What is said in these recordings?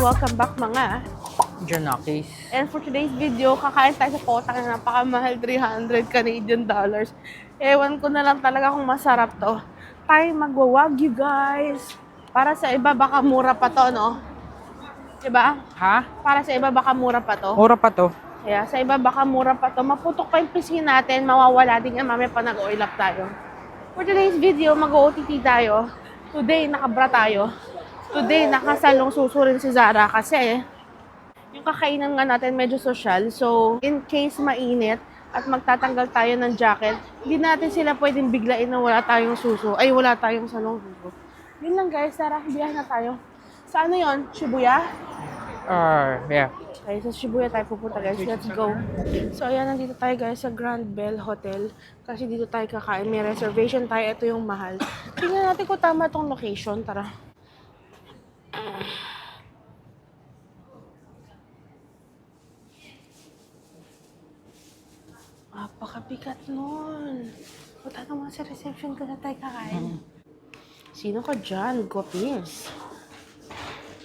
welcome back mga Janakis. And for today's video, kakain tayo sa potang na napakamahal, 300 Canadian dollars. Ewan ko na lang talaga kung masarap to. Tayo magwa-wagyu guys. Para sa iba baka mura pa to, no? Diba? Ha? Para sa iba baka mura pa to. Mura pa to. Kaya sa iba baka mura pa to. Maputok pa yung pisngi natin, mawawala din yan. Mamaya pa nag-oil up tayo. For today's video, mag-OTT tayo. Today, nakabra tayo. Today, nakasalong susurin si Zara kasi yung kakainan nga natin medyo social. So, in case mainit at magtatanggal tayo ng jacket, hindi natin sila pwedeng biglain na wala tayong suso. Ay, wala tayong salong suso. Yun lang guys, tara, biyahe na tayo. Sa ano yun? Shibuya? Yeah. Okay, sa Shibuya tayo pupunta guys. Let's go. So, ayan, nandito tayo guys sa Grand Bell Hotel. Kasi dito tayo kakain. May reservation tayo. Ito yung mahal. Tingnan natin kung tama tong location. Tara. Napakabigat nun. Punta naman sa reception ko na tayo kakain. Sino ka dyan? Gopis.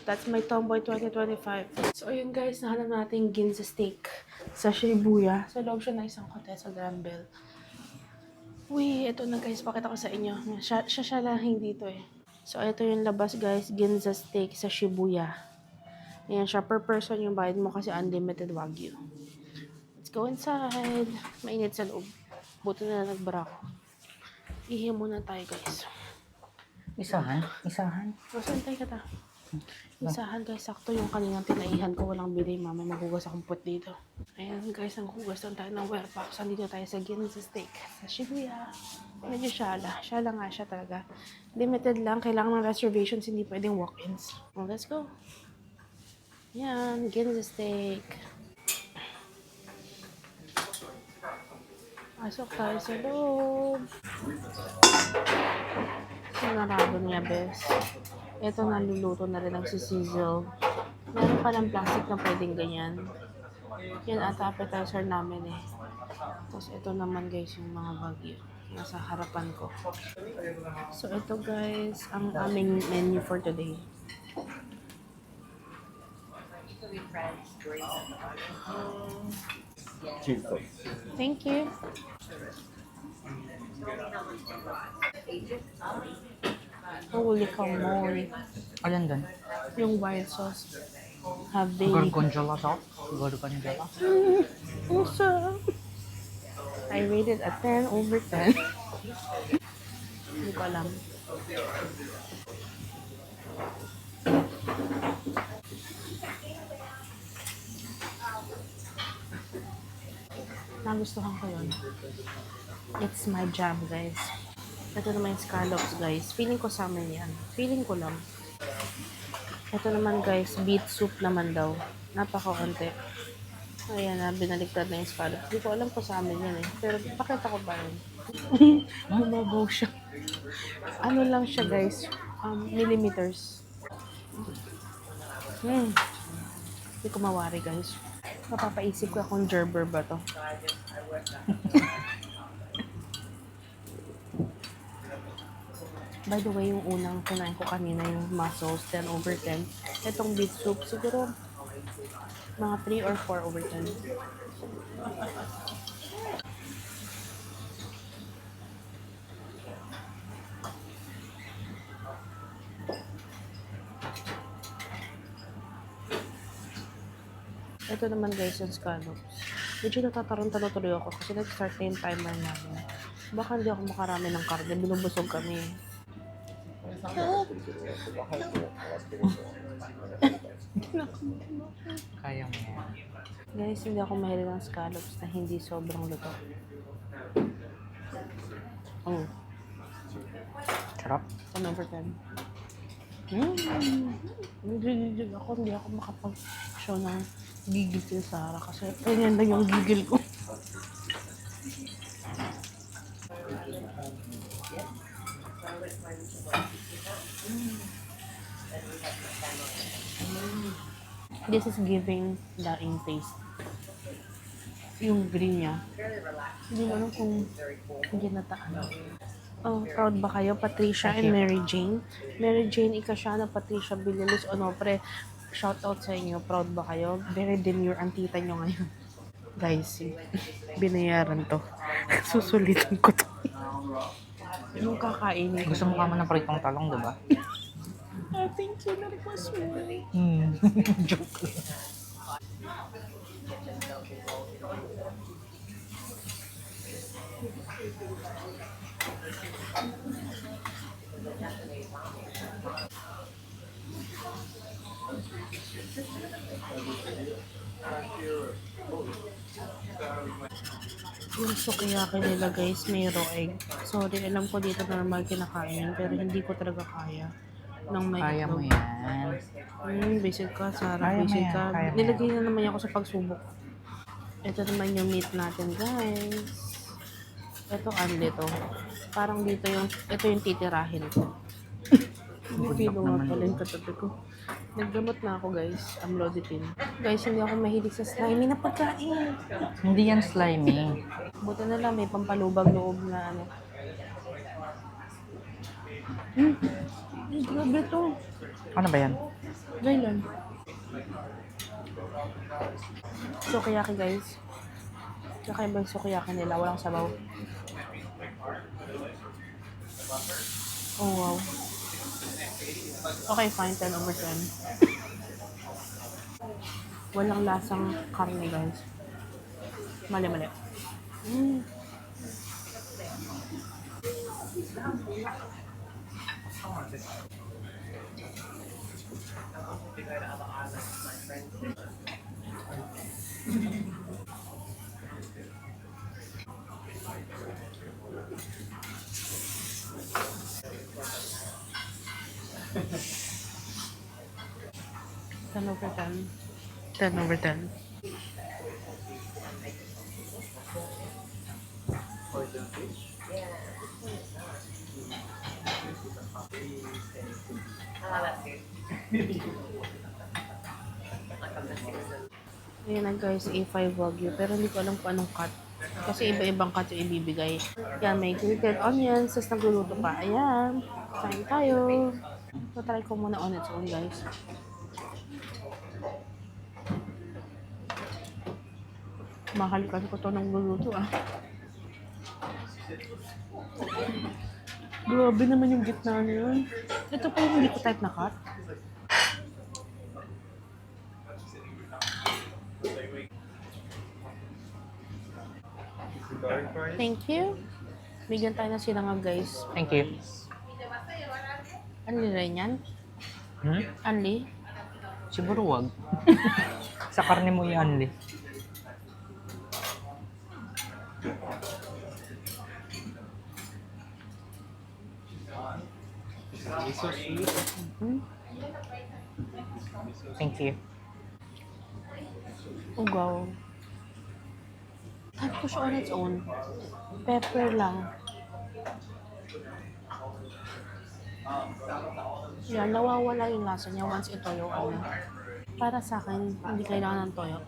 That's my Tomboy 2025. So, ayun guys, nahanap natin Ginza Steak sa Shibuya. Sa loob siya na isang hotel sa Grand Bell. Uy, ito na guys, pakita ko sa inyo. Siya lang hindi ito eh. So, ito yung labas guys, Ginza Steak sa Shibuya. Ayan siya, per person yung bayad mo kasi unlimited Wagyu. Let's go inside. Mainit sa loob. Buti na nagbara ko. Ihi muna tayo guys. Isahan? Isahan? Masantay ka ta. Isahan guys, sakto yung kaninang tinaihan ko. Walang bili, mama. Maghugas akong put dito. Ayan guys, ang hugas lang tayo ng wearbox. Andito tayo sa Ginza Steak sa Shibuya. Medyo syala. Syala nga siya talaga. Limited lang. Kailangan ng reservations. Hindi pwedeng walk-ins. Well, let's go. Yan, Ginza Steak. Pasok tayo sa loob. Sinarado niya, bes. Ito, naluluto na rin ang sisizzle. Meron pa ng plastic na pwedeng ganyan. Yan ata appetizer namin eh. Tapos ito naman guys yung mga bagyo. Nasa harapan ko. So ito guys, ang aming menu for today. Thank you. Holy camole. Alin doon? Yung white sauce. Have they... Gorgonzola sauce? Gorgonzola? Ang sarap. I rated a 10 over 10. Hindi ko alam. Nagustuhan ko yun. It's my jam, guys. Ito naman yung scallops, guys. Feeling ko sa amin yan. Feeling ko lang. Ito naman, guys, beet soup naman daw. Napaka-konti. Ayan na, binaliktad na yung scallops. Hindi ko alam kung sa amin yan eh. Pero pakita ko ba yun? Bumabaw siya. Ano lang siya, guys? Millimeters. Hindi ko mawari, guys. Mapapaisip ko kung gerber ba to. By the way, yung unang kunain ko kanina, yung mussels, 10 over 10. Itong beet soup, siguro mga 3 or 4 over 10. Ito naman guys, yung scallops. Medyo natatarantalo tuloy ako kasi nag-start na yung timer namin. Baka hindi ako makarami ng karne, binubusog kami. Kaya mo yan. Guys, hindi ako mahilig ng scallops na hindi sobrang luto. Oh. Sarap. 10 over 10. Nagigigil ako, hindi ako makapag-show ng gigil si Sarah kasi ganyan lang yung gigil ko. This is giving daing taste. Yung green niya. Hindi mo alam kung ginataan. Oh, proud ba kayo, Patricia and Mary Jane? Mary Jane Icasiano, Patricia Bililis Onofre. Shout out sa inyo. Proud ba kayo? Very demure ang tita nyo ngayon. Guys, binayaran to. Susulitin ko to. Yung kakainin ko. Gusto mo kama ng pritong talong, diba? Thank you. Na-request mo. Joke. Yung sukiyaki nila guys, may raw egg. Sorry, alam ko dito normal kinakain, pero hindi ko talaga kaya. Nang may Kaya mo itlog. yan. Basic ka, Sarah. Kaya mo Basic yan, ka. kaya mo Nilagay na naman ako sa pagsubok. Ito naman yung meat natin, guys. Ito, anli to. Parang dito ito yung titirahin ko. Pilo nga naman pala yun. yung katabi ko. Naggamot na ako, guys. Amlodipine. Guys, hindi ako mahilig sa slimy na pagkain. Hindi yan slimy. Buti na lang, may pampalubag loob na ano. Grabe to. Ano ba yan? Gailan. Sukiyaki, guys. Kakaiba yung sukiyaki nila. Walang sabaw. Oh, wow. Okay, fine. 10/10. Walang lasang karne, guys. Mali. Ten over 10. 10/10. Ayan na guys, A5 Wagyu. Pero hindi ko alam kung anong cut. Kasi iba-ibang cut yung ibibigay. Yan, may grated onions. Tapos nagluluto pa. Ayan. Kain tayo. So, try ko muna on its own, guys. Mahalikan ko to ng luluto, ah. Grabe naman yung gitna na yun. Ito pa yung hindi ko type na cut. Thank you. Bigyan tayo ng sinangag, guys. Thank you. Anli rin yan? Anli? Siguro wag. Sa karne mo yan, Lee. Thank you. Ugaw. Type ko siya on its own. Pepper lang. Yan, nawawala yung lasa niya once itoyo ano. Para sa akin, hindi kailangan ng toyo.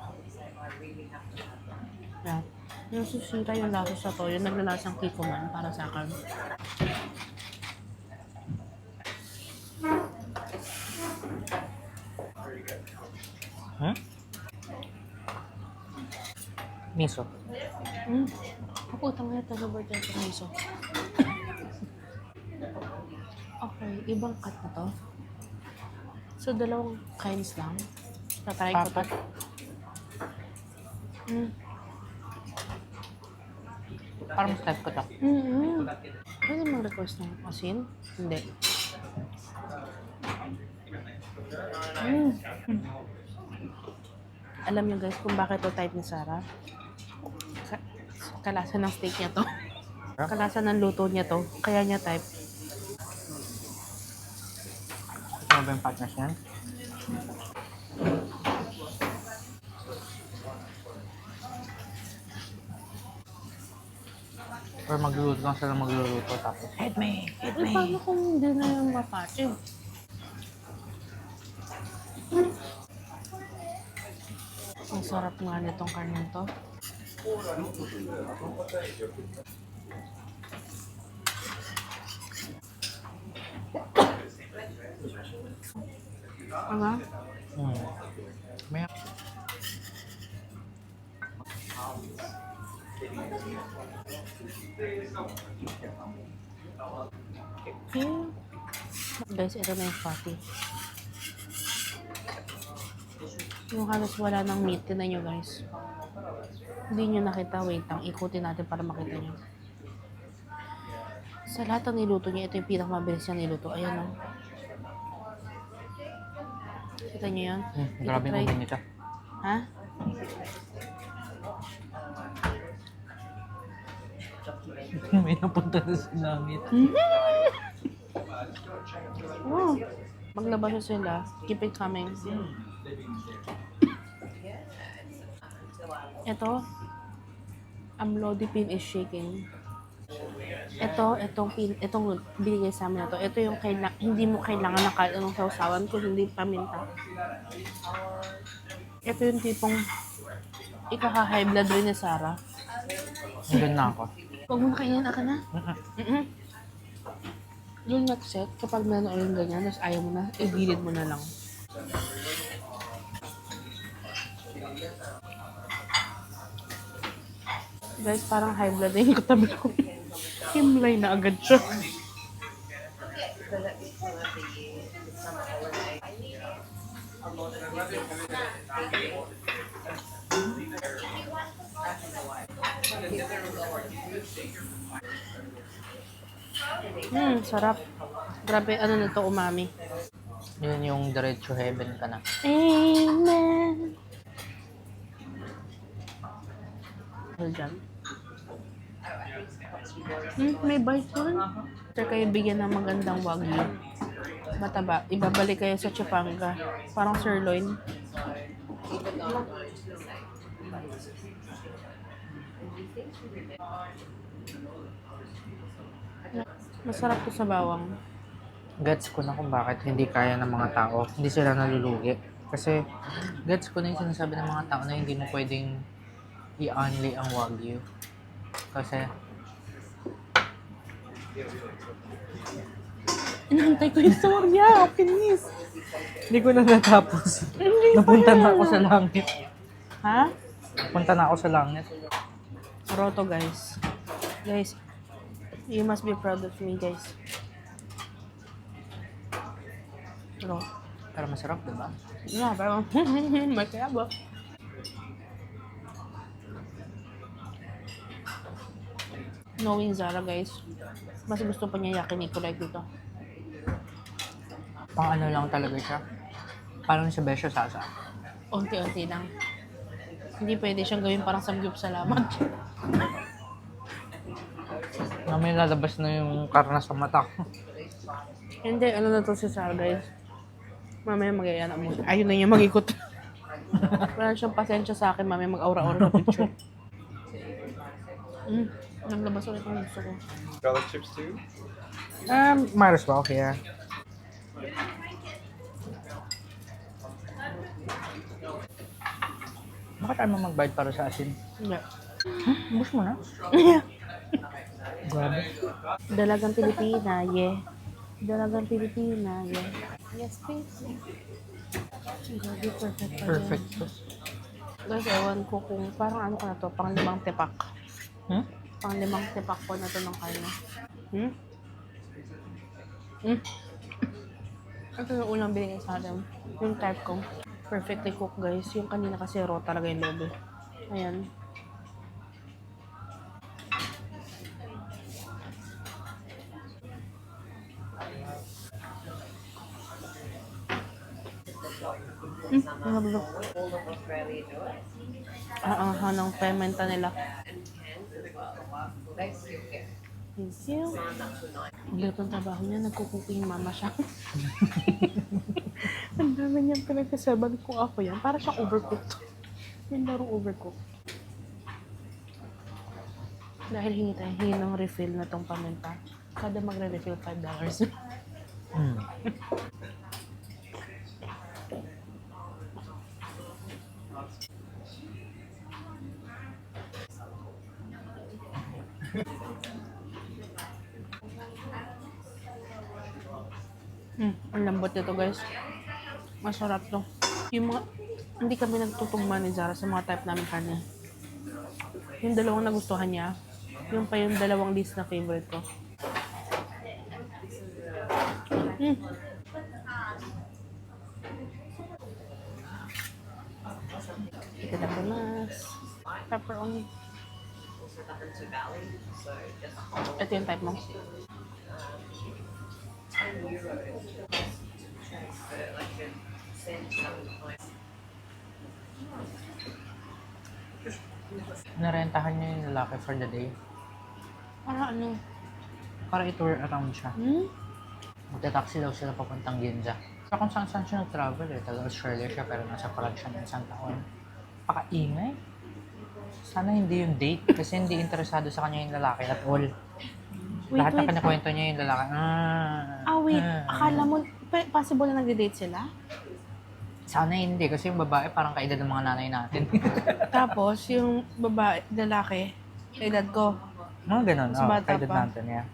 Yan. Yung susira yung lasa sa toyo, naglalasang kikoman para sa akin. Miso. Ako, tanga ito sa birthday ko miso. Okay, ibang cut na to. So, dalawang kinds lang. Tatry ko to. Apat. Parang type ko to. Pwede mag-request ng asin? Hindi. Alam niyo guys kung bakit to type ni Sarah? Kalasa ng steak niya to. Kalasa ng luto niya to. Kaya niya type. Ito ba yung partners niyan? Or magluluto lang sila magluluto tapos hit me! Paano kung hindi na yung mapatid? Ang sarap nga nitong karne to. Ano? May Okay. Guys, ito na yung coffee. Yung halos wala ng meat. Tinan nyo guys. Hindi nyo nakita. Wait lang. Ikutin natin para makita nyo. Sa lahat ng niluto niya, ito yung pinakamabilis niya niluto. Ayan o. Kita nyo yun? grabe Ito, try. yung nito. Ha? May napunta na sa langit. Oh. Maglabas na sila. Keep it coming. Ito. Amlodipine is shaking. Itong binigay sa amin na to. Ito yung hindi mo kailangan ng kahit anong sausawan kung hindi paminta. Ito yung tipong ikaka-high blood rin ni Sarah. Hanggang na ako. Huwag mo na kainin, aka na. Yung next set, kapag meron ulit ganyan, tapos ayaw mo na, igilid mo na lang. Guys, parang high blood na yung katabi ko. Himlay na agad siya. Sarap. Grabe, ano na to, umami. Yun yung diretso heaven ka na. Amen. Hold on. May bite yun. Sir, kayo bigyan ng magandang wagyu. Mataba. Ibabalik kayo sa Chipanga. Parang sirloin. Masarap to sa bawang. Gets ko na kung bakit hindi kaya ng mga tao. Hindi sila nalulugi. Kasi gets ko na yung sinasabi ng mga tao na hindi mo pwedeng i-only ang wagyu. Kasi Inantay ko yung storya. Pinis. hindi ko na natapos. Napunta na ako sa langit. Ha? Napunta na ako sa langit. Roto, guys. Guys, you must be proud of me, guys. Ro. Pero masarap, diba? Yeah, pero may kaya ba? Knowing Zara, guys, mas gusto pa niya yakiniku like dito. Pang ano lang talaga siya. Parang sa besyo sasa. Unti-unti lang. Hindi pwede siyang gawin parang samgyup salamat. May lalabas na yung karna sa mata ko. Hindi, ano na to si Zara, guys. Mamaya mag-iyan mo. Ayun na niya mag-ikot. Wala siyang pasensya sa akin, mamaya mag-aura-aura sa picture. Naglabas ulit ang gusto ko. Garlic chips too? Might as well, yeah. Bakit ano mag-bite para sa asin? Hindi. Bus mo na. Grabe. Dalagang Pilipina, yeah. Dalagang Pilipina, yeah. Yes, please. Grabe, perfect pa Perfect. yan. Guys, ewan ko kung parang ano ko na to, pang 5 tepak. Pang 5 tepak ko na to ng karne. Ito yung unang binigay sa akin. Yung type ko. Perfectly cooked, guys. Yung kanina kasi raw talaga yung loob. Ayan. Ng pementa nila. Thank you. Ang ang trabaho niya, nagkukuking mama siya. Ang dami niyang pinagkasaban kung ako yan. Para siyang overcooked. Yung laro overcooked. Dahil hingi ng refill na tong paminta. Kada magre-refill $5. Ang lambot nito, guys. Masarap to. Yung mga, hindi kami nagtutugma ni Zara sa mga type namin kanin. Yung dalawang nagustuhan niya, yung pa yung dalawang list na favorite ko. Mm. Itadakimasu. Pepperoni. Ito yung type mo. Narentahan niya yung lalaki for the day. Para ano? Para i-tour around siya. Hmm? Magta-taxi daw sila papuntang Ginza. So kung saan siya nag-travel eh. Taga-Australia siya pero nasa France siya ng isang taon. Pakaingay. Sana hindi yung date kasi hindi interesado sa kanya yung lalaki at all. Lahat ng kinakwento niya yung lalaki. Wait. Akala mo, possible na nag-date sila? Sana hindi kasi yung babae parang kaedad ng mga nanay natin. Tapos, yung babae, lalaki, edad ko. Mga ganun. Mas bata Kaedad pa. natin, yeah.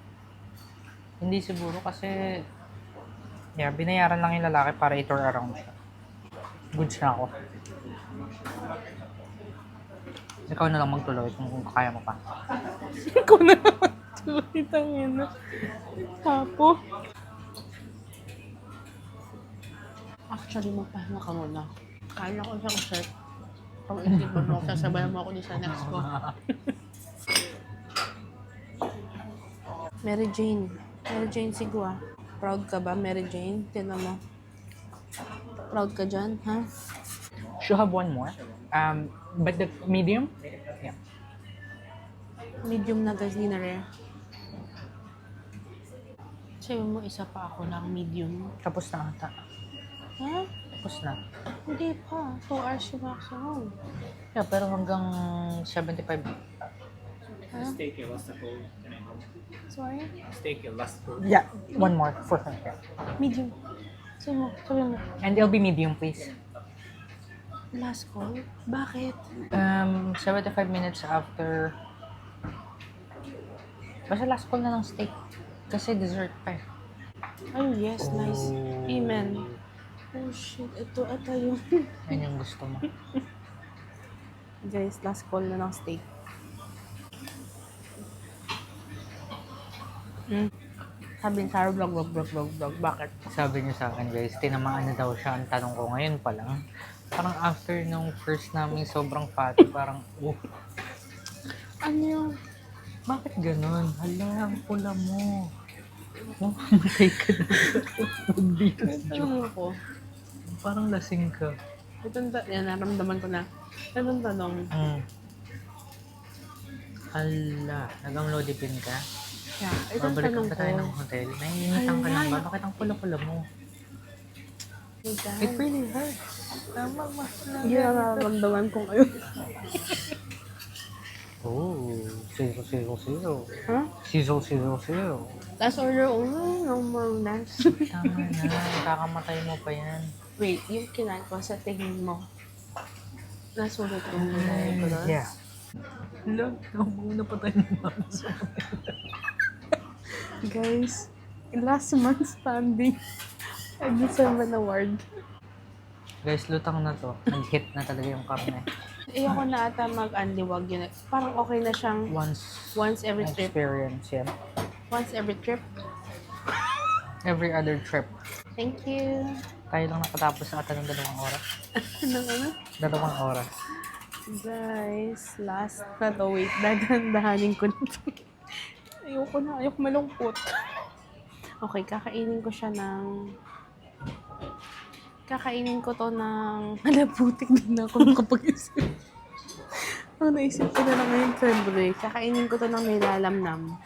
Hindi siguro kasi binayaran lang yung lalaki para i-tour around siya. Goods na ako. Ikaw na lang magtuloy kung kaya mo pa. Ikaw na naman. Tulitang yun. Tapo. Actually, magpahinga ka muna. Kain ako isang shirt. Pag isipan mo, sasabayan mo ako din sa next ko. Mary Jane. Mary Jane Sigua. Proud ka ba, Mary Jane? Tinan mo. Proud ka dyan, ha? Should have one more. But the medium? Yeah. Medium na guys, di na rare. Sabi mo, isa pa ako ng medium. Tapos na ata. Ha? Tapos na. Hindi pa. 2 hours yung maximum. Yeah, pero hanggang 75. Ha? Steak your last cold. Sorry? Steak your last cold. Yeah, one more for her. Yeah. Medium. Sabi mo, sabi mo. And it'll be medium, please. Last call? Bakit? 75 minutes after. Basta last call na ng steak. Kasi dessert pa eh. Oh, yes. Nice. Oh. Amen. Oh, shit. Ito yung... Yan yung gusto mo. Guys, last call na ng steak. Sabi ni Sarah, vlog. Bakit? Sabi niya sa akin, guys, tinamaan na daw siya. Ang tanong ko ngayon pa lang. Parang after nung first namin sobrang fatty, parang, Ano yung... bakit ganun? Hala, ang pula mo. Mamamatay ka na. Dito sa joke. Ano ko? Parang lasing ka. Yan, naramdaman ko na. Anong tanong? Hala, nagang lodipin ka? Yeah, itong Babalik tanong pa ko. tayo ng hotel. Naiinitan ka lang ba? Bakit ang pula-pula mo? It really hurts. Tama ba? Hindi na nararamdaman ko ngayon. Oh, sizzle. Huh? Sizzle. Last order only, no more next. Tama na, kakamatay mo pa yan. Wait, yung kinain ko sa tingin mo. Nasulit ko yung kinain ko doon? Yeah. Hala, muna pa tayo ng manso. Guys, last man standing. I deserve an award. Guys, lutang na to. Nag-hit na talaga yung karne. Ayoko na ata mag-anliwag yun. Parang okay na siyang once every trip. Experience yan. Once every trip. Every other trip. Thank you. Tayo lang nakatapos sa ata ng 2 oras. Ano? 2 oras. Guys, last na to. Wait, dahan-dahanin ko na to. Ayoko malungkot. Okay, kakainin ko siya ng... Kakainin ko to ng... Alabutik din na ako nakapag-isip. Ang naisip ko na lang ngayon, February. Kakainin ko to ng nilalamnam.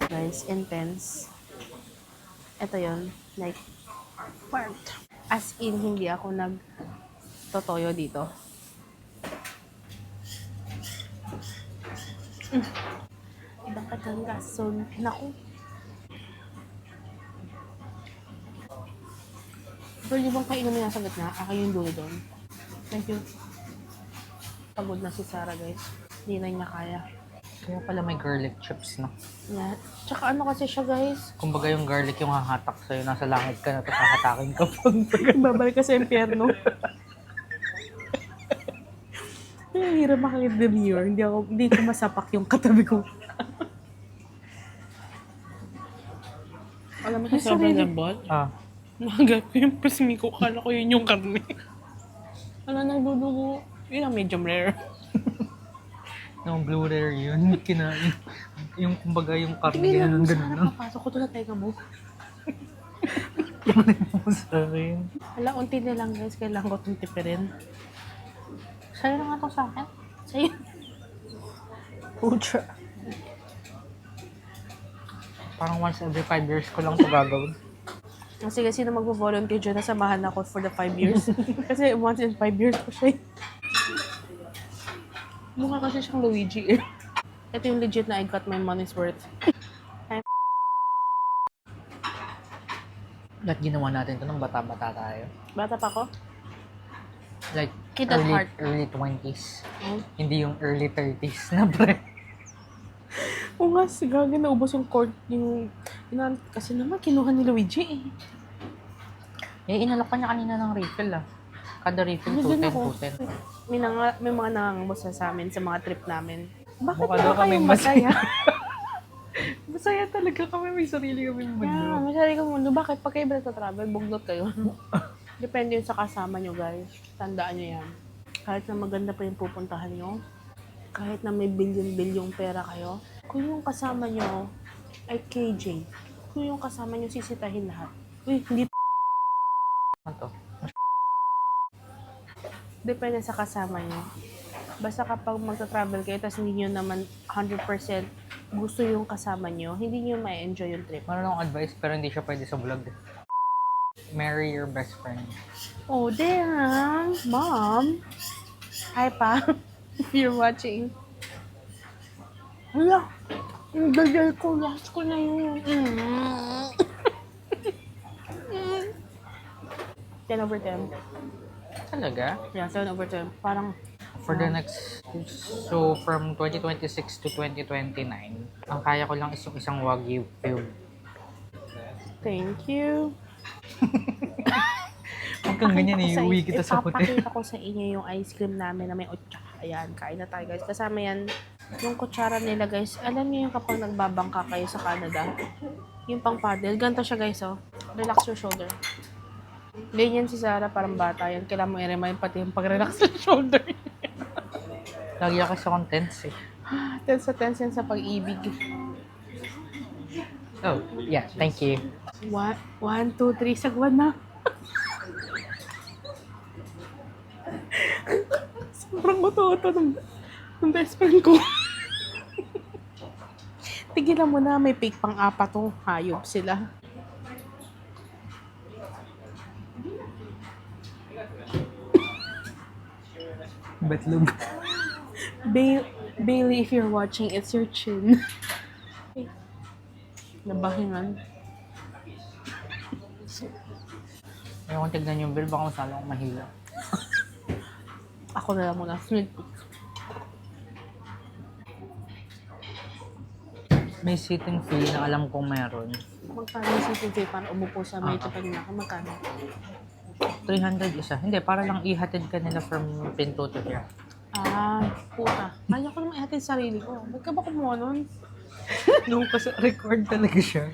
Guys, intense. Ito yon, like, part. As in, hindi ako nag-totoyo dito. Bakit ang gason? Naku. So, yung bang kainom yung nasa gitna, ako yung dulo doon. Thank you. Pagod na si Sarah, guys. Hindi na niya kaya. Kaya pala may garlic chips, no? Yeah. Tsaka ano kasi siya, guys? Kumbaga yung garlic yung hahatak sa'yo. Nasa langit ka na, tapos hahatakin ka pa. Babalik ka sa impyerno. Ang hirap makakidemure. Hindi ko masapak yung katabi ko. Alam mo sa sobrang lambot? Ah, Nakagat ko yung pisngi ko. Kala ko yun yung karne. Ano, nagdudugo. Yun ang medium rare. yung blue rare yun, kinain. Yung kumbaga yung karne, Hindi lang, ganun, sa ganun. nakapasok ko to na teka mo. Mo sa akin. Hala, unti na lang guys. Kailangan ko itong tipirin. Sa'yo na nga to sa akin. Sa'yo. Pucha. Parang once every 5 years ko lang ito gagawin. Sige, sino magpo-volunteer dyan? Nasamahan ako for the 5 years. Kasi once in 5 years ko siya. Mukha kasi siyang Luigi eh. Ito yung legit na I got my money's worth. Like, ginawa natin ito nung bata-bata tayo. Bata pa ako? Like, Kid at heart. early 20s. Oh. Hindi yung early 30s na pre. Oo nga, sigagin naubos yung cord. Kasi naman, kinuha ni Luigi eh. Inalok pa niya kanina ng refill ah. Kada refill, Ano din 210, ako? 210. May mga nangangumusta sa amin sa mga trip namin. Bakit Mukha ba daw kayong kaming masaya? Masaya talaga kami, may sarili kami Yeah, masaya ka mundo. Bakit? Pag kayo travel, buglot kayo. Depende yun sa kasama nyo, guys. Tandaan nyo yan. Kahit na maganda pa yung pupuntahan nyo, kahit na may bilyon-bilyong pera kayo, kung yung kasama nyo ay KJ, kung yung kasama nyo sisitahin lahat. Uy, hindi. Ano to? Depende sa kasama nyo. Basta kapag magta-travel kayo, tapos hindi nyo naman 100% gusto yung kasama nyo, hindi nyo ma-enjoy yung trip. Meron akong advice pero hindi siya pwede sa vlog. Marry your best friend. Oh, damn! Mom! Hi, Pa. If you're watching. Hala! Ang gagal ko. Last ko na yun. 10 over 10. Talaga? Yeah, 7 over 10. Parang, For the next, so from 2026 to 2029, ang kaya ko lang is yung isang Wagyu cube. thank you. Huwag kang ganyan eh, uwi kita sa hotel. Ipapakita ko sa inyo yung ice cream namin na may otsa. Ayan, kain na tayo guys. Kasama yan, yung kutsara nila guys. Alam niyo yung kapag nagbabangka kayo sa Canada, yung pang paddle. Ganito siya guys, oh. Relax your shoulder. Ganyan si Sarah, parang bata yan. Kailangan mo i-remind pati yung pag-relax ng shoulder. Lagi ako sa contents eh. Tense sa tense yan sa pag-ibig. Oh, yeah, thank you. 1, 2, 3, sagwan na. Sobrang uto-uto ng best friend ko. Tigilan mo na, may fake pang-apat tong hayop sila. Batlog. Bailey, if you're watching, it's your chin. Nabahingan. Ayaw kong tignan yung bill, baka masala akong mahila. Ako na lang muna. Sweet peek. May sitting fee na alam kong meron. Magkano yung CCTV para umupo sa may tapat na ako? Magkano? 300 isa. Hindi, para lang ihatid ka nila from pinto to here. Ah, puta. Kaya ko naman ihatid sarili ko. Ba't ka ba kumuha nun? No, kasi record talaga siya.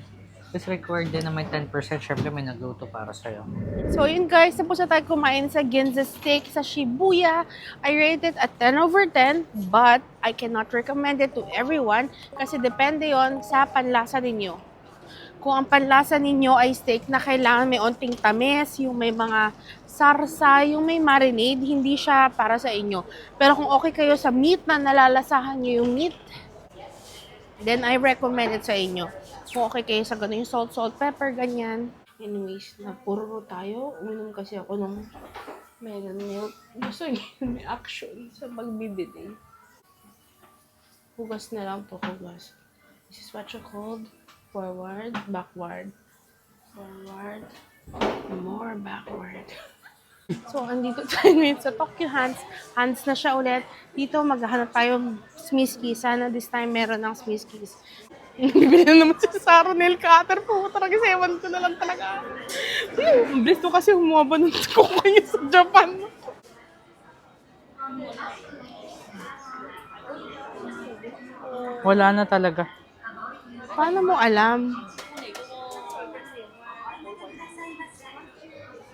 Tapos record din na may 10%. Syempre may nagluto para sa'yo. So yun guys, tapos na tayo kumain sa Ginza Steak sa Shibuya. I rate it at 10 over 10, but I cannot recommend it to everyone kasi depende yon sa panlasa ninyo. Kung ang panlasa ninyo ay steak na kailangan may onting tamis, yung may mga sarsa, yung may marinade, hindi siya para sa inyo. Pero kung okay kayo sa meat na nalalasahan nyo yung meat, then I recommend it sa inyo. Kung okay kayo sa ganun, yung salt, pepper, ganyan. Anyways, napuro tayo. Uminom kasi ako ng melon milk. Gusto niyo may action sa pagbibili. Hugas na lang to, hugas. This is what you called forward, backward. Forward, more backward. So, andito tayo ngayon sa Tokyo Hands. Hands na siya ulit. Dito, maghahanap tayo Smiski. Sana this time meron ng Smiskis. Bibili na naman si Sarah nail cutter. Po, talaga sewan ko na lang talaga. Ang bilis ko kasi humaba ng kukunya sa Japan. Wala na talaga. Paano mo alam?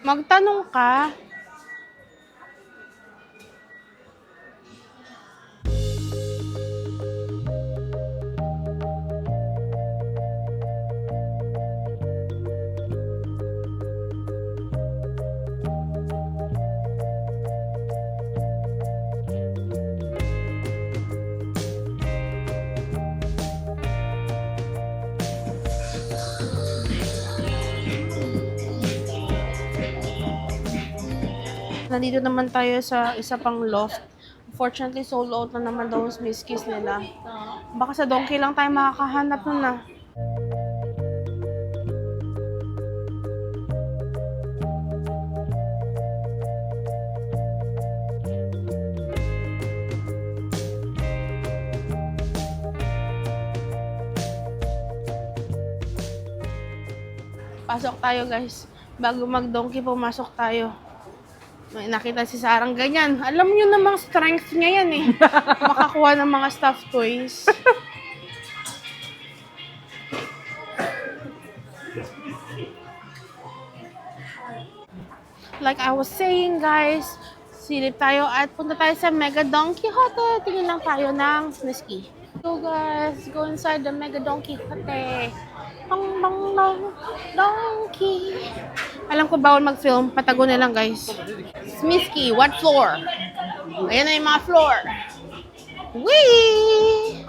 Magtanong ka. Nandito naman tayo sa isa pang loft. Unfortunately, sold out na naman daw yung Smiskis nila. Baka sa Donkey lang tayo makakahanap nun na. Pasok tayo guys. Bago mag-donkey, pumasok tayo. May nakita si Sarang ganyan. Alam niyo namang strength niya yan eh. Makakuha ng mga stuffed toys. Like I was saying guys, silip tayo at punta tayo sa Mega Donkey Hote. Tingin lang tayo ng Smiski. So guys, go inside the Mega Donkey Hote. Bang bang bang donkey. Alam ko bawal mag-film, patago na lang guys. Smiski, what floor? Ayan na yung mga floor. Whee!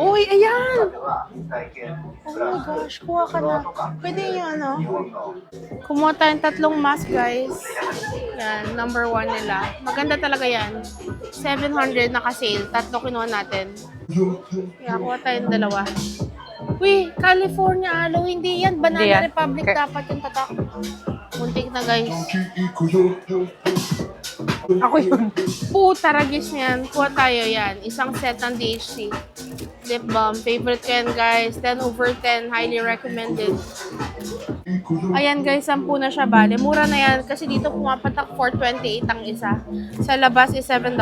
Uy, ayan! Oh my gosh, kuha ka na. Pwede yung ano. Kumuha tayong tatlong mask, guys. Yan, number 1 nila. Maganda talaga yan. 700 naka-sale. Tatlo kinuha natin. Kaya kuha tayong dalawa. Uy, California Aloe. Hindi yan. Banana Hindi yan. Republic Okay. dapat yung tatak. Muntik na, guys. Ako yun. Puta, ragis niyan. Kuha tayo yan. Isang set ng DHC. Lip balm. Favorite ko yan, guys. 10/10. Highly recommended. Ayan, guys. 10 na siya, bale. Mura na yan. Kasi dito pumapatak 428 ang isa. Sa labas is $7.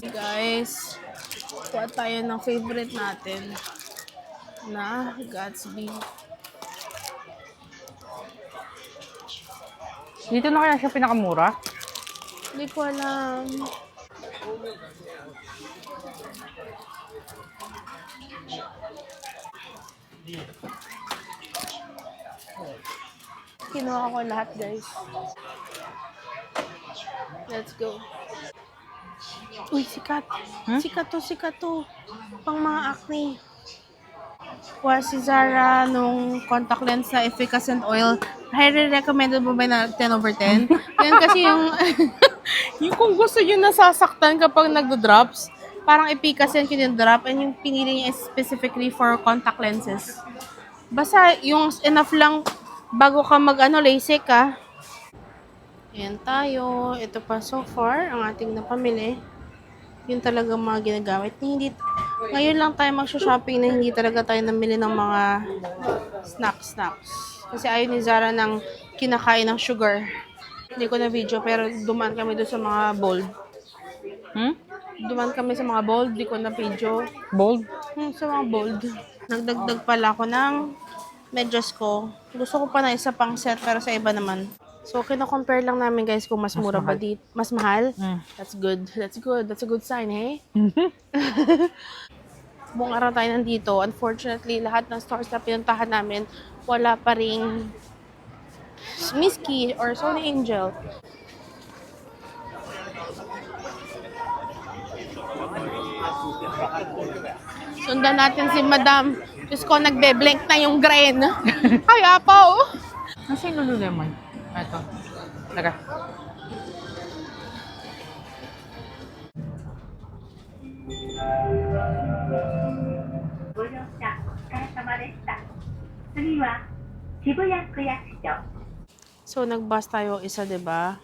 Guys, kuha tayo ng favorite natin na Gatsby. Dito na kaya siya pinakamura? Hindi ko alam. Kinuha ko lahat, guys. Let's go. Uy, sikat. Sikat to. Pang mga acne. Kuha si Zara nung contact lens na efficacent oil. Highly recommended mo ba na 10/10? Yan kasi yung yung kung gusto nyo nasasaktan kapag nagdo-drops, parang efficacent yung drop and yung pinili niya is specifically for contact lenses. Basta yung enough lang bago ka LASIK ka. Ayan tayo. Ito pa so far ang ating napamili. Yun talaga mga ginagamit. Hindi, ngayon lang tayo mag-shopping na hindi talaga tayo namili ng mga snacks. Kasi ayaw ni Zara ng kinakain ng sugar. Hindi ko na video pero dumaan kami doon sa mga bold. Dumaan kami sa mga bold, di ko na video. Bold? Sa mga bold. Nagdagdag pala ako ng medyas ko. Gusto ko pa na isa pang set pero sa iba naman. So, kino-compare lang namin guys kung mas mura ba dito. Mas mahal? That's good. That's a good sign, hey? Buong araw tayo nandito. Unfortunately, lahat ng stores na pinuntahan namin, wala pa ring Smiski or Sony Angel. Sundan natin si Madam. Diyos ko, nagbe-blink na yung grain. Kaya pa, oh. Nasa yung Lululemon? Ito. Tara. ご乗車お疲れ様でした。次は渋谷区役所。 So, nag-bus tayo isa, 'di ba?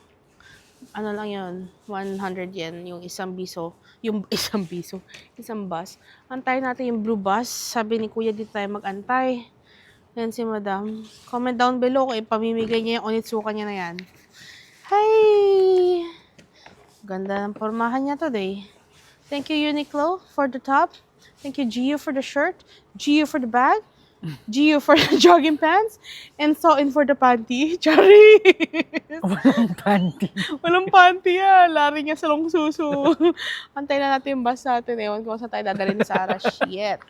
Ano lang yun, 100 yen, yung isang biso. Yung isang biso, isang bus. Antayin natin yung blue bus. Sabi ni Kuya, dito tayo mag-antay. Yan si Madam. Comment down below kung ipamimigay niya yung Onitsuka niya na yan. Hi! Ganda ng pormahan niya today. Thank you, Uniqlo, for the top. Thank you, Gio, for the shirt. Gio for the bag. Gio for the jogging pants. And Soin for the panty. Chari! Walang panty. Walang panty yan. Lari niya sa long suso. Antay na natin yung bus natin. Ewan ko saan tayo dadalhin ni Sarah. Shit.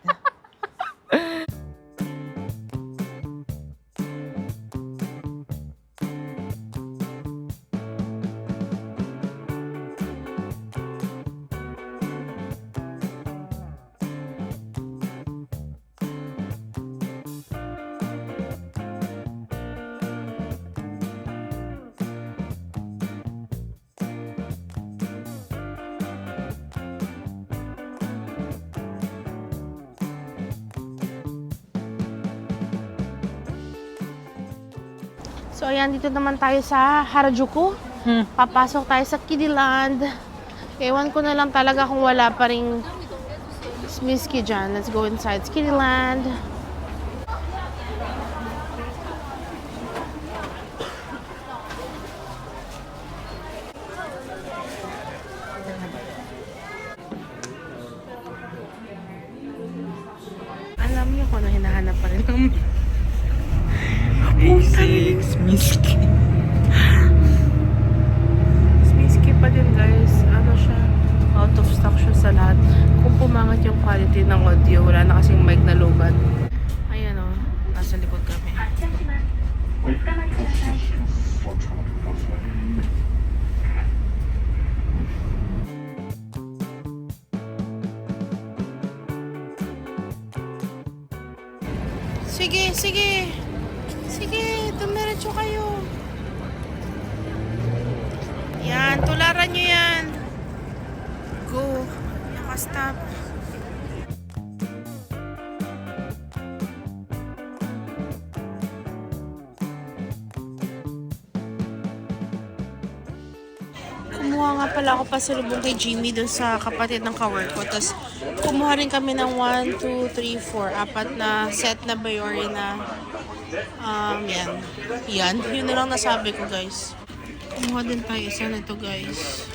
So, ayan, dito naman tayo sa Harajuku. Papasok tayo sa Kidiland. Ewan ko na lang talaga kung wala pa ring Smiski dyan. Let's go inside Kidiland. Alam niyo kung ano hinahanap pa rin namin. A6 Miski. Smiski pa din, guys. Ano siya? Out of stock siya sa lahat. Kung pumangat yung quality ng audio, wala na kasing mic na lobat. Ayan o. Nasa likod kami. 発車します。お捕まりください。 Sige, sige. Sige, dumiretso kayo. Yan, tularan nyo yan. Go. Naka-stop. Kumuha nga pala ako pasalubong kay Jimmy dun sa kapatid ng kawork ko. Tapos, kumuha rin kami ng 1, 2, 3, 4. Apat na set na Bayori na yan. Yan. Yun na lang nasabi ko, guys. Kumuha din tayo isa na ito, guys.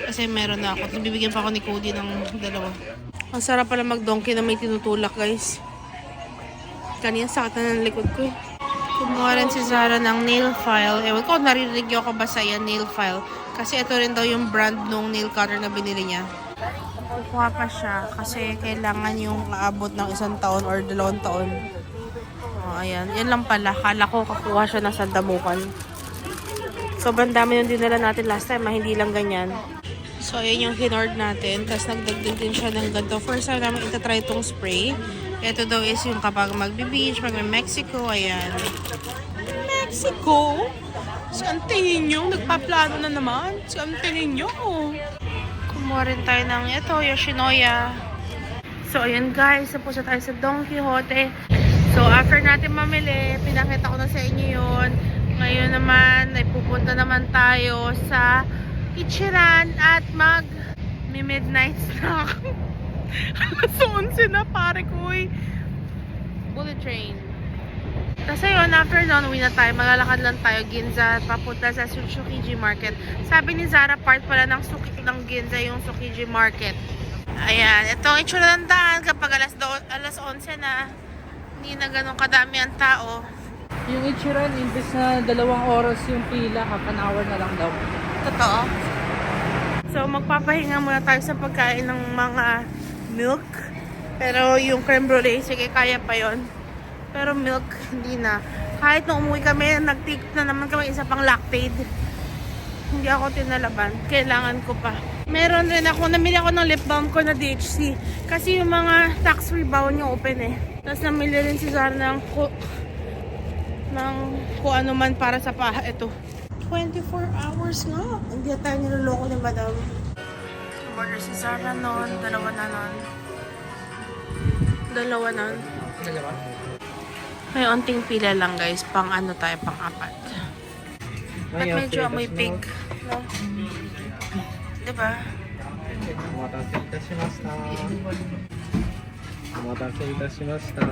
Kasi meron na ako. Bibigyan pa ako ni Cody ng dalawa. Ang sarap pala mag-donkey na may tinutulak, guys. Kanina sakit na ng likod ko eh. Kumuha rin si Zara ng nail file. Ewan ko, naririnig ko ba sa yan, nail file. Kasi ito rin daw yung brand nung nail cutter na binili niya. Kukuha pa siya kasi kailangan yung aabot ng 1 taon or 2 taon. Oh, ayan. Yan lang pala. Kala ko kakuha siya na sa damukan. Sobrang dami yung dinala natin last time. Hindi lang ganyan. So, ayan yung hinord natin. Tapos nagdagdag din siya ng ganito. First time namin itatry itong spray. Ito daw is yung kapag magbe-beach, mag-Mexico. Ayan. Mexico? Saan tingin nyo? Nagpaplano na naman. Saan tingin nyo? Kumuha rin tayo ng ito, Yoshinoya. So, ayan guys. Napunta tayo sa Don Quixote. So, after natin mamili, pinakita ko na sa inyo yun. Ngayon naman, ay pupunta naman tayo sa Ichiran at mag-midnight snack. Alas 11 na, pare ko eh. Bullet train. Tapos yun, after nun, uwi na tayo. Maglalakad lang tayo, Ginza, papunta sa Tsukiji Market. Sabi ni Zara, part pala ng Ginza yung Tsukiji Market. Ayan, itong itsura ng daan kapag alas 11 na, hindi na ganun kadami ang tao. Yung Ichiran, imbes na 2 oras yung pila, half an hour na lang daw. Totoo. So, magpapahinga muna tayo sa pagkain ng mga milk. Pero yung creme brulee, sige, kaya pa yon. Pero milk, hindi na. Kahit nung umuwi kami, nag-take na naman kami isa pang lactate. Hindi ako tinalaban. Kailangan ko pa. Meron rin ako, namili ako ng lip balm ko na DHC. Kasi yung mga tax-free bowl niya open eh. Tapos namili rin si Zara ng kung ano man para sa paha. Ito. 24 hours nga. Hindi tayo niloloko ni Madam. nag-order si Zara nun. Dalawa na nun. Dalawa? May onting pila lang guys. Pang ano tayo, pang apat. Ba't medyo amoy pig? No? Diba? お待たせいたしました。お待たせいたしました。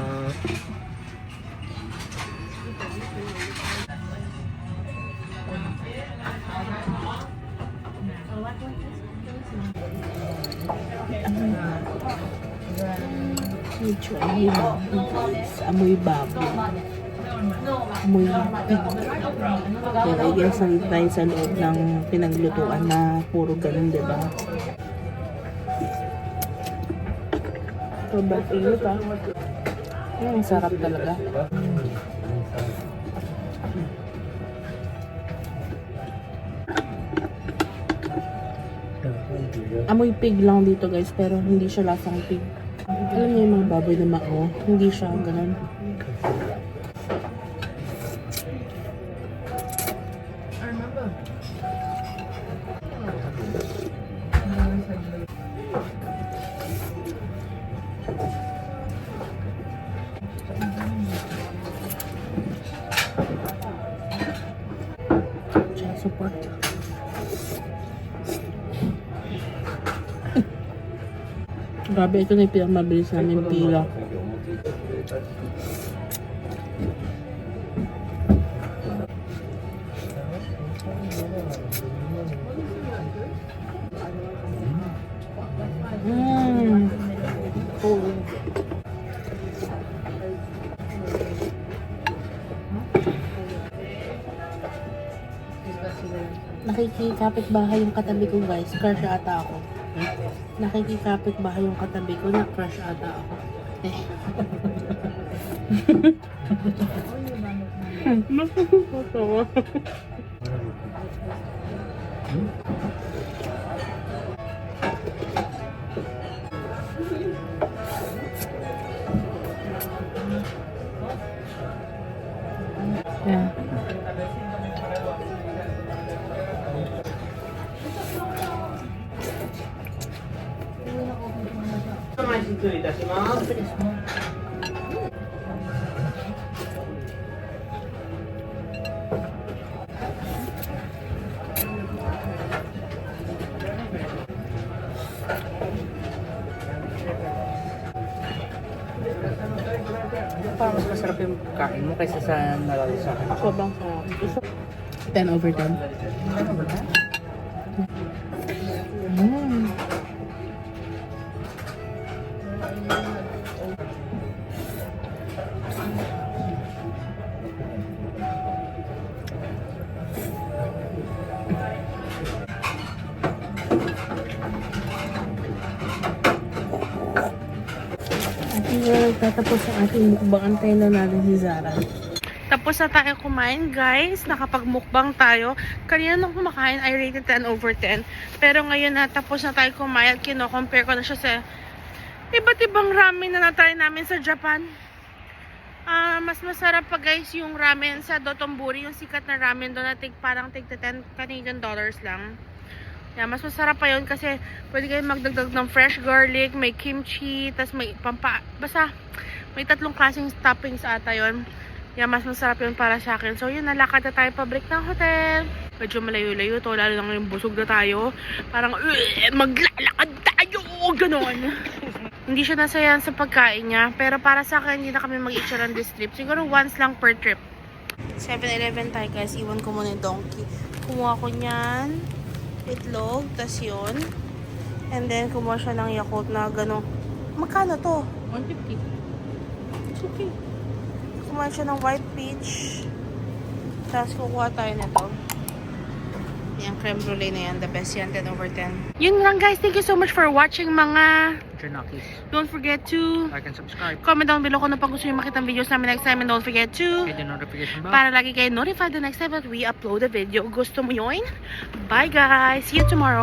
Medyo amoy guys. Amoy baboy. Amoy pig. Kaya I guess nandito tayo sa loob ng pinaglutuan na puro ganun, diba? Sobrang init ah. Ang sarap talaga. Amoy pig lang dito guys, pero hindi siya lasang pig. Alam niyo yung mga baboy na mao, hindi siya ganun. Child support. Grabe, ito na yung pinakamabilis namin pila. Nakikikapit bahay yung katabi ko guys. Crush ata ako. Nakikikapit bahay yung katabi ko na crush ata ako. Mas nakakatawa. Yeah. Parang mas masarap yung kain mo kaysa sa nalalo sa akin. Sobrang sarap. 10 over 10. Tatapos ang ating mukbang. Antayin na natin si Zara. Tapos na tayo kumain, guys. Nakapag-mukbang tayo. Kanina nung kumakain, I rated 10 over 10. Pero ngayon na, tapos na tayo kumain at kino-compare ko na siya sa iba't ibang ramen na natry namin sa Japan. Mas masarap pa, guys, yung ramen sa Dotonbori. Yung sikat na ramen doon na parang tig 10 Canadian dollars lang. Yeah, mas masarap pa yun kasi pwede kayo magdagdag ng fresh garlic, may kimchi, tas may basta may 3 klaseng toppings ata yun. Yeah, mas masarap yun para sa akin. So yun, nalakad na tayo pabalik ng hotel. Medyo malayo-layo to, lalo na yung busog na tayo. Parang maglalakad tayo, ganon. Hindi siya nasayan sa pagkain niya, pero para sa akin hindi na kami mag-itcharan this trip. Siguro once lang per trip. 7-Eleven tayo guys, iwan ko muna yung donkey. Kumuha ko niyan itlog, tas yun. And then, kumuha siya ng Yakult na gano'n. Magkano to? 150. It's okay. Kumuha siya ng white peach. Tapos, kukuha tayo nito. Yung creme brulee na yan. The best yan. 10 over 10. Yun lang guys. Thank you so much for watching mga Janakis. Don't forget to Like and subscribe. comment down below kung ano pang gusto nyo makita ng videos namin next time. And don't forget to Hit the notification bell. para lagi kayo notified the next time that we upload a video. Gusto mo yun? Bye guys! See you tomorrow!